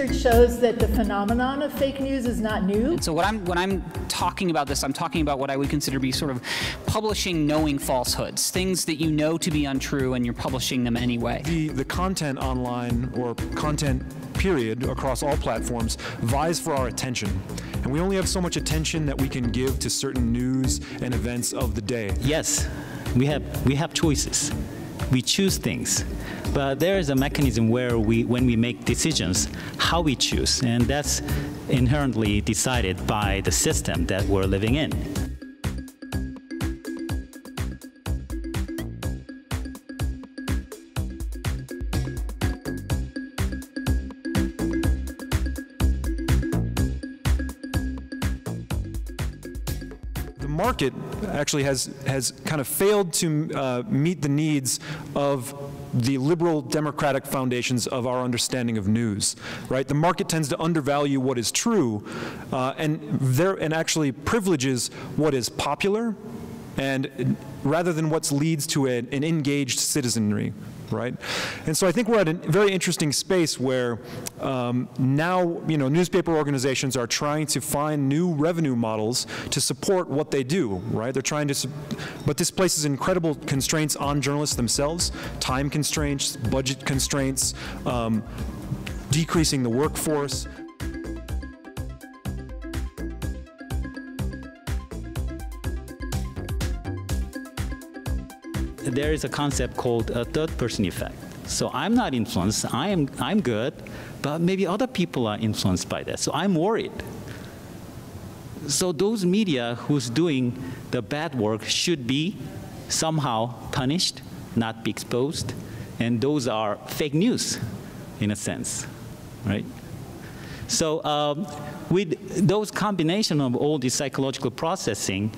research shows that the phenomenon of fake news is not new. And so when I'm talking about this, I'm talking about what I would consider to be sort of publishing knowing falsehoods, things that you know to be untrue and you're publishing them anyway. The content online, or content period, across all platforms vies for our attention. And we only have so much attention that we can give to certain news and events of the day. Yes, we have choices. We choose things. But there is a mechanism where when we make decisions, how we choose, and that's inherently decided by the system that we're living in. The market actually has kind of failed to meet the needs of the liberal democratic foundations of our understanding of news, right? The market tends to undervalue what is true and actually privileges what is popular, and rather than what leads to an engaged citizenry, right? And so I think we're at a very interesting space where now, newspaper organizations are trying to find new revenue models to support what they do, right? They're trying to, but this places incredible constraints on journalists themselves, time constraints, budget constraints, decreasing the workforce. There is a concept called a third-person effect. So I'm not influenced, I'm good, but maybe other people are influenced by that, so I'm worried. So those media who's doing the bad work should be somehow punished, not be exposed, and those are fake news, in a sense, right? So with those combination of all this psychological processing,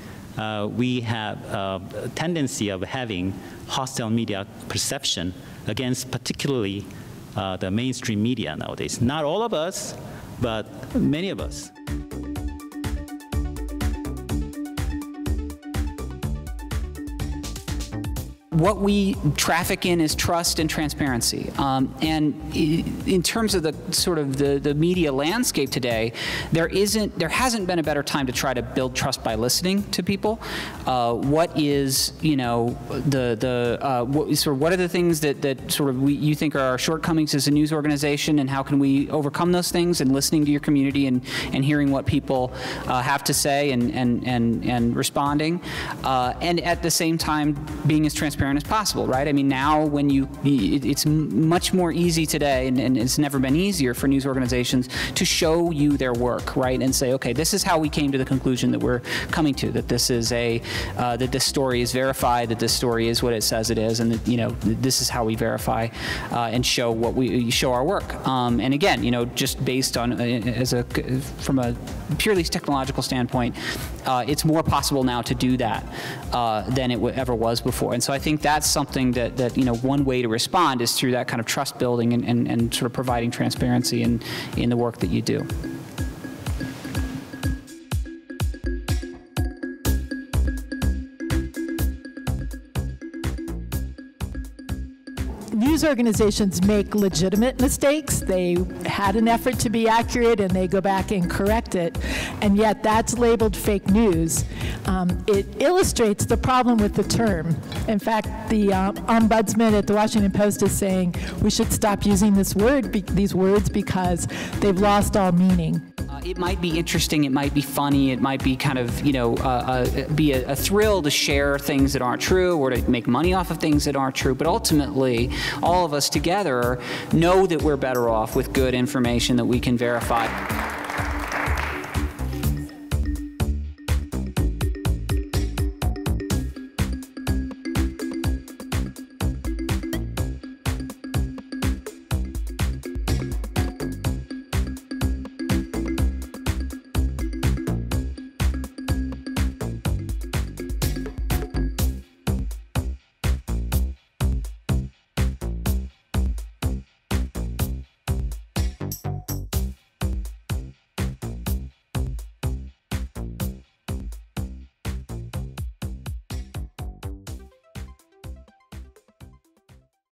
we have a tendency of having hostile media perception against particularly the mainstream media nowadays. Not all of us, but many of us. What we traffic in is trust and transparency. And in terms of the sort of the media landscape today, there hasn't been a better time to try to build trust by listening to people. What is, what are the things that sort of you think are our shortcomings as a news organization, and how can we overcome those things? And listening to your community and hearing what people have to say and responding, and at the same time being as transparent as possible, right? I mean, now when it's much more easy today, and it's never been easier for news organizations to show you their work, right? And say, okay, this is how we came to the conclusion that we're coming to, that this is that this story is verified, that this story is what it says it is, and that, this is how we verify and show our work. And again, just based on from a purely technological standpoint, it's more possible now to do that than it ever was before. And so I think that's something that one way to respond is through that kind of trust building and sort of providing transparency in the work that you do. News organizations make legitimate mistakes. They had an effort to be accurate and they go back and correct it, and yet that's labeled fake news. It illustrates the problem with the term. In fact, the ombudsman at the Washington Post is saying we should stop using these words because they've lost all meaning. It might be interesting, it might be funny, it might be kind of, be a thrill to share things that aren't true or to make money off of things that aren't true, but ultimately, all of us together know that we're better off with good information that we can verify.